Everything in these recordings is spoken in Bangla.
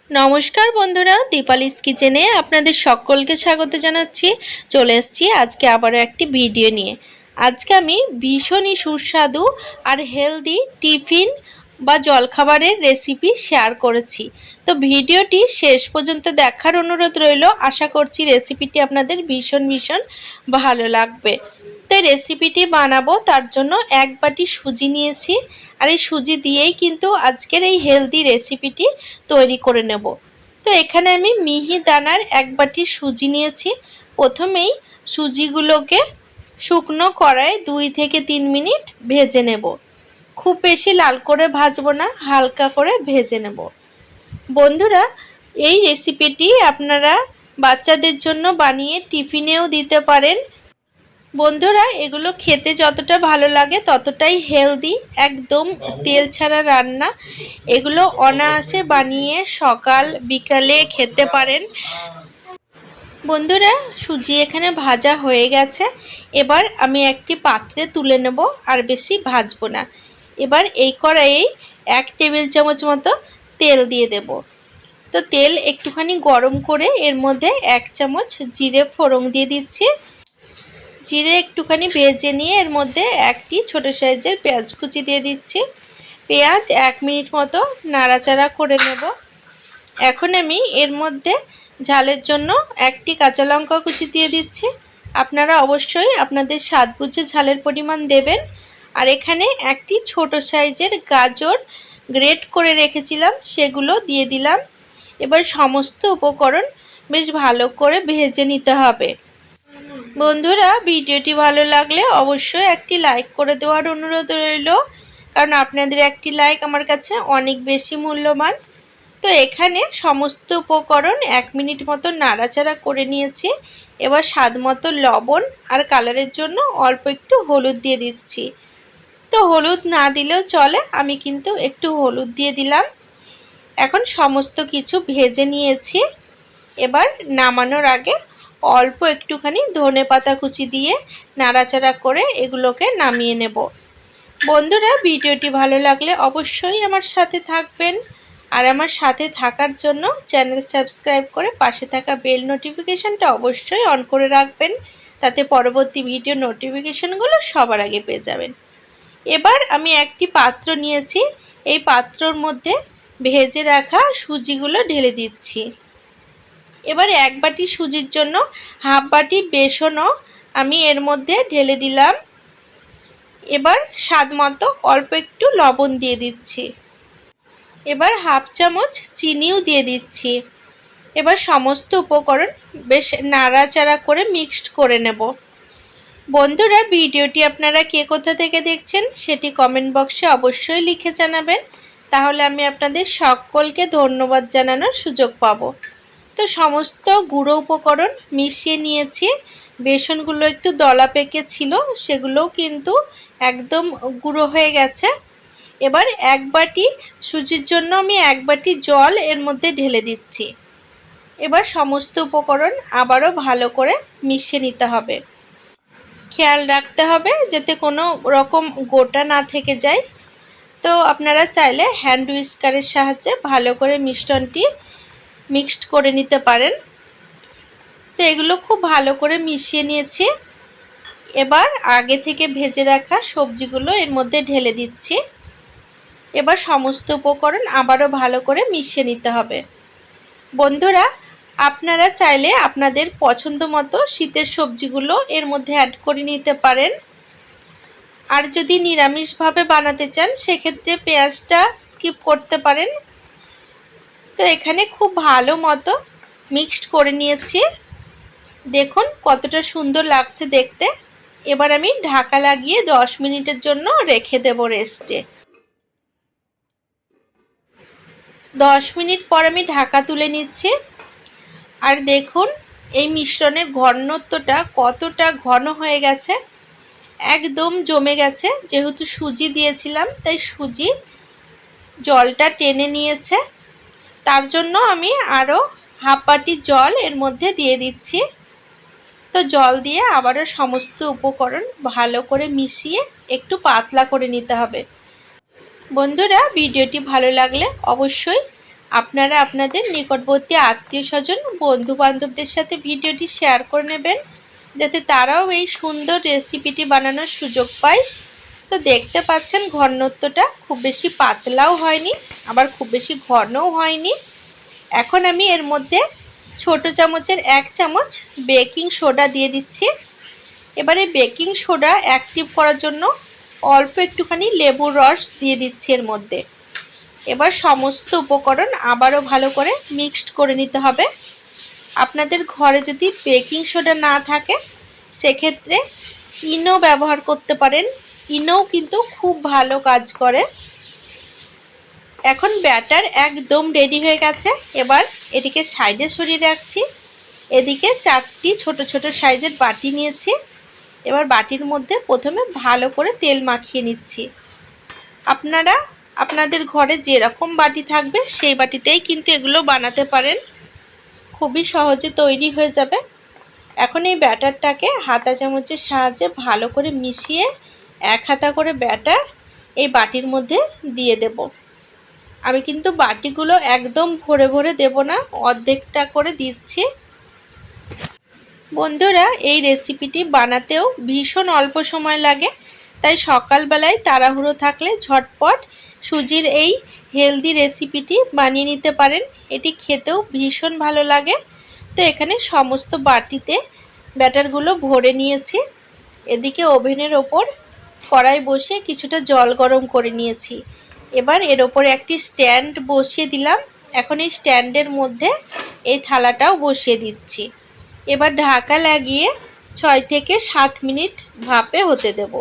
নমস্কার বন্ধুরা, দীপালিস কিচেনে আপনাদের সকলকে স্বাগত জানাচ্ছি। চলে এসেছি আজকে আবারও একটি ভিডিও নিয়ে। আজকে আমি ভীষণই সুস্বাদু আর হেলদি টিফিন বা জলখাবারের রেসিপি শেয়ার করেছি। তো ভিডিওটি শেষ পর্যন্ত দেখার অনুরোধ রইল। আশা করছি রেসিপিটি আপনাদের ভীষণ ভালো লাগবে। তো এই রেসিপিটি বানাবো, তার জন্য এক বাটি সুজি নিয়েছি। আর এই সুজি দিয়েই কিন্তু আজকের এই হেলদি রেসিপিটি তৈরি করে নেব। তো এখানে আমি মিহি দানার এক বাটি সুজি নিয়েছি। প্রথমেই সুজিগুলোকে শুকনো কড়ায় 2 থেকে 3 মিনিট ভেজে নেব। খুব বেশি লাল করে ভাজবো না, হালকা করে ভেজে নেব। বন্ধুরা, এই রেসিপিটি আপনারা বাচ্চাদের জন্য বানিয়ে টিফিনেও দিতে পারেন। বন্ধুরা, এগুলো খেতে যতটা ভালো লাগে ততটাই হেলদি, একদম তেল ছাড়া রান্না। এগুলো অনায়াসে বানিয়ে সকাল বিকালে খেতে পারেন। বন্ধুরা, সুজি এখানে ভাজা হয়ে গেছে। এবার আমি একটি পাত্রে তুলে নেব, আর বেশি ভাজবো না। এবার এই কড়াইয়ে 1 টেবিল চামচ মতো তেল দিয়ে দেব। তো তেল একটুখানি গরম করে এর মধ্যে 1 চামচ জিরে ফোড়ন দিয়ে দিচ্ছি। জিরে একটুখানি ভেজে নিয়ে এর মধ্যে একটি ছোট সাইজের পেঁয়াজ কুচি দিয়ে দিচ্ছি। পেঁয়াজ 1 মিনিট মতো নাড়াচাড়া করে নেব। এখন আমি এর মধ্যে ঝালের জন্য একটি কাঁচা লঙ্কা কুচি দিয়ে দিচ্ছি। আপনারা অবশ্যই আপনাদের স্বাদ বুঝে ঝালের পরিমাণ দেবেন। আর এখানে একটি ছোট সাইজের গাজর গ্রেট করে রেখেছিলাম, সেগুলো দিয়ে দিলাম। এবার সমস্ত উপকরণ বেশ ভালো করে ভেজে নিতে হবে। বন্ধুরা, ভিডিওটি ভালো লাগলে অবশ্যই একটি লাইক করে দেওয়ার অনুরোধ রইল, কারণ আপনাদের একটি লাইক আমার কাছে অনেক বেশি মূল্যবান। তো এখানে সমস্ত উপকরণ 1 মিনিট মতো নাড়াচাড়া করে নিয়েছি। এবার স্বাদ মতো লবণ আর কালারের জন্য অল্প একটু হলুদ দিয়ে দিচ্ছি। তো হলুদ না দিলেও চলে, আমি কিন্তু একটু হলুদ দিয়ে দিলাম। এখন সমস্ত কিছু ভেজে নিয়েছি। এবার নামানোর আগে অল্প একটুখানি ধনেপাতা কুচি দিয়ে নাড়াচাড়া করে এগুলোকে নামিয়ে নেব। বন্ধুরা, ভিডিওটি ভালো লাগলে অবশ্যই আমার সাথে থাকবেন। আর আমার সাথে থাকার জন্য চ্যানেল সাবস্ক্রাইব করে পাশে থাকা বেল নোটিফিকেশানটা অবশ্যই অন করে রাখবেন, তাতে পরবর্তী ভিডিও নোটিফিকেশানগুলো সবার আগে পেয়ে যাবেন। এবার আমি একটি পাত্র নিয়েছি, এই পাত্রর মধ্যে ভেজে রাখা সুজিগুলো ঢেলে দিচ্ছি। এবার 1 বাটি সুজির জন্য হাফ বাটি বেসনও আমি এর মধ্যে ঢেলে দিলাম। এবার স্বাদ মতো অল্প একটু লবণ দিয়ে দিচ্ছি। এবার হাফ চামচ চিনিও দিয়ে দিচ্ছি। এবার সমস্ত উপকরণ বেশ নাড়াচাড়া করে মিক্সড করে নেব। বন্ধুরা, ভিডিওটি আপনারা কে কোথা থেকে দেখছেন সেটি কমেন্ট বক্সে অবশ্যই লিখে জানাবেন, তাহলে আমি আপনাদের সকলকে ধন্যবাদ জানানোর সুযোগ পাব। তো সমস্ত গুঁড়ো উপকরণ মিশিয়ে নিয়েছি। বেসনগুলো একটু দলা পেকে ছিল, সেগুলোও কিন্তু একদম গুঁড়ো হয়ে গেছে। এবার 1 বাটি সুজির জন্য আমি 1 বাটি জল এর মধ্যে ঢেলে দিচ্ছি। এবার সমস্ত উপকরণ আবারও ভালো করে মিশিয়ে নিতে হবে। খেয়াল রাখতে হবে যাতে কোনো রকম গোটা না থেকে যায়। তো আপনারা চাইলে হ্যান্ড হুইস্কারের সাহায্যে ভালো করে মিশ্রণটি মিক্সড করে নিতে পারেন। তো এগুলো খুব ভালো করে মিশিয়ে নিয়েছি। এবার আগে থেকে ভেজে রাখা সবজিগুলো এর মধ্যে ঢেলে দিচ্ছি। এবার সমস্ত উপকরণ আবারও ভালো করে মিশিয়ে নিতে হবে। বন্ধুরা, আপনারা চাইলে আপনাদের পছন্দ মতো শীতের সবজিগুলো এর মধ্যে অ্যাড করে নিতে পারেন। আর যদি নিরামিষভাবে বানাতে চান সেক্ষেত্রে পেঁয়াজটা স্কিপ করতে পারেন। তো এখানে খুব ভালো মতো মিক্সড করে নিয়েছি। দেখুন কতটা সুন্দর লাগছে দেখতে। এবার আমি ঢাকা লাগিয়ে 10 মিনিটের জন্য রেখে দেব রেস্টে। 10 মিনিট পর আমি ঢাকা তুলে নিচ্ছি। আর দেখুন এই মিশ্রণের ঘনত্বটা কতটা ঘন হয়ে গেছে, একদম জমে গেছে। যেহেতু সুজি দিয়েছিলাম তাই সুজি জলটা টেনে নিয়েছে, তার জন্য আমি আরও হাফ বাটি জল এর মধ্যে দিয়ে দিচ্ছি। তো জল দিয়ে আবারও সমস্ত উপকরণ ভালো করে মিশিয়ে একটু পাতলা করে নিতে হবে। বন্ধুরা, ভিডিওটি ভালো লাগলে অবশ্যই আপনারা আপনাদের নিকটবর্তী আত্মীয়স্বজন বন্ধু বান্ধবদের সাথে ভিডিওটি শেয়ার করে নেবেন, যাতে তারাও এই সুন্দর রেসিপিটি বানানোর সুযোগ পায়। তো দেখতে পাচ্ছেন ঘনত্বটা খুব বেশি পাতলাও হয়নি, আবার খুব বেশি ঘনও হয়নি। এখন আমি এর মধ্যে ছোট চামচের 1 চামচ বেকিং সোডা দিয়ে দিচ্ছি। এবারে বেকিং সোডা অ্যাক্টিভ করার জন্য অল্প একটুখানি লেবুর রস দিয়ে দিচ্ছি এর মধ্যে। এবার সমস্ত উপকরণ আবারও ভালো করে মিক্সড করে নিতে হবে। আপনাদের ঘরে যদি বেকিং সোডা না থাকে সেক্ষেত্রে ইনো ব্যবহার করতে পারেন, ইনোও কিন্তু খুব ভালো কাজ করে। এখন ব্যাটার একদম রেডি হয়ে গেছে। এবার এদিকে সাইডে সরিয়ে রাখছি। এদিকে 4টি ছোট ছোট সাইজের বাটি নিয়েছি। এবার বাটির মধ্যে প্রথমে ভালো করে তেল মাখিয়ে নিচ্ছি। আপনারা আপনাদের ঘরে যেরকম বাটি থাকবে সেই বাটিতেই কিন্তু এগুলো বানাতে পারেন, খুবই সহজে তৈরি হয়ে যাবে। এখন এই ব্যাটারটাকে হাতা চামচের সাহায্যে ভালো করে মিশিয়ে 1 হাতা করে ব্যাটার এই বাটির মধ্যে দিয়ে দেব। আমি কিন্তু বাটিগুলো একদম ভরে ভরে দেব না, অর্ধেকটা করে দিচ্ছি। বন্ধুরা, এই রেসিপিটি বানাতেও ভীষণ অল্প সময় লাগে, তাই সকালবেলায় তাড়াহুড়ো থাকলে ঝটপট সুজির এই হেলদি রেসিপিটি বানিয়ে নিতে পারেন। এটি খেতেও ভীষণ ভালো লাগে। তো এখানে সমস্ত বাটিতে ব্যাটারগুলো ভরে নিয়েছি। এদিকে ওভেনের ওপর কড়াই বসিয়ে কিছুটা জল গরম করে নিয়েছি। এবার এর ওপরে একটি স্ট্যান্ড বসিয়ে দিলাম। এখন এই স্ট্যান্ডের মধ্যে এই থালাটাও বসিয়ে দিচ্ছি। এবার ঢাকা লাগিয়ে 6 থেকে 7 মিনিট ভাপে হতে দেব।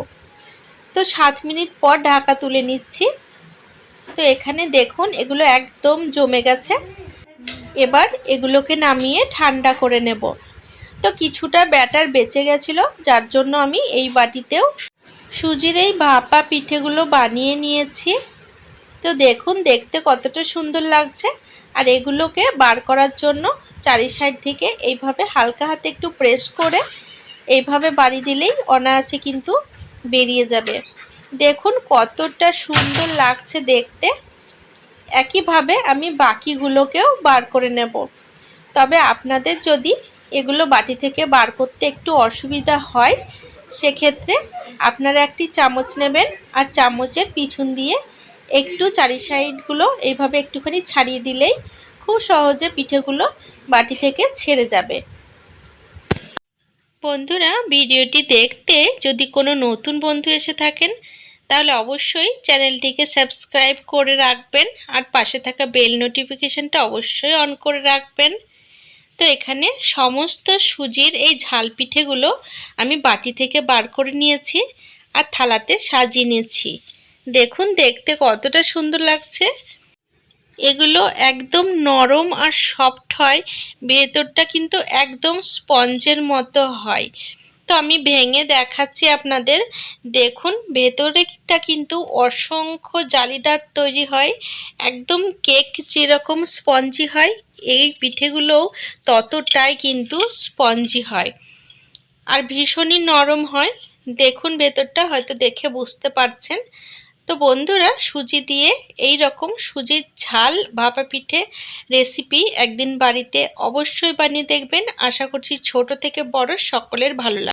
তো 7 মিনিট পর ঢাকা তুলে নিচ্ছি। তো এখানে দেখুন এগুলো একদম জমে গেছে। এবার এগুলোকে নামিয়ে ঠান্ডা করে নেব। তো কিছুটা ব্যাটার বেঁচে গেছিলো, যার জন্য আমি এই বাটিতেও সুজির এই ভাপা পিঠেগুলো বানিয়ে নিয়েছি। তো দেখুন দেখতে কতটা সুন্দর লাগছে। আর এগুলোকে বার করার জন্য চারি সাইড থেকে এইভাবে হালকা হাতে একটু প্রেস করে এইভাবে বাড়ি দিলেই অনায়াসে কিন্তু বেরিয়ে যাবে। দেখুন কতটা সুন্দর লাগছে দেখতে। একইভাবে আমি বাকিগুলোকেও বার করে নেব। তবে আপনাদের যদি এগুলো বাটি থেকে বার করতে একটু অসুবিধা হয় সেক্ষেত্রে আপনারা একটি চামচ নেবেন আর চামচের পিছন দিয়ে একটু চারি সাইডগুলো এইভাবে একটুখানি ছাড়িয়ে দিলেই খুব সহজে পিঠেগুলো বাটি থেকে ছেড়ে যাবে। বন্ধুরা, ভিডিওটি দেখতে যদি কোনো নতুন বন্ধু এসে থাকেন তাহলে অবশ্যই চ্যানেলটিকে সাবস্ক্রাইব করে রাখবেন আর পাশে থাকা বেল নোটিফিকেশনটা অবশ্যই অন করে রাখবেন। তো এখানে সমস্ত সুজির এই ঝাল পিঠেগুলো আমি বাটি থেকে বার করে নিয়েছি আর থালাতে সাজিয়ে নিয়েছি। দেখুন দেখতে কতটা সুন্দর লাগছে। এগুলো একদম নরম আর সফট হয়, ভেতরটা কিন্তু একদম স্পঞ্জের মতো হয়। তো আমি ভেঙে দেখাচ্ছি আপনাদের। দেখুন ভেতরেটা কিন্তু অসংখ্য জালিদার তৈরি হয়, একদম কেক যেরকম স্পঞ্জি হয় এই পিঠেগুলোও ততটাই কিন্তু স্পঞ্জি হয় আর ভীষণই নরম হয়। দেখুন ভেতরটা হয়তো দেখে বুঝতে পারছেন। তো বন্ধুরা, সুজি দিয়ে এই রকম সুজির ঝাল ভাপা পিঠে রেসিপি একদিন বাড়িতে অবশ্যই বানিয়ে দেখবেন। আশা করছি ছোট থেকে বড় সকলের ভালো লাগবে।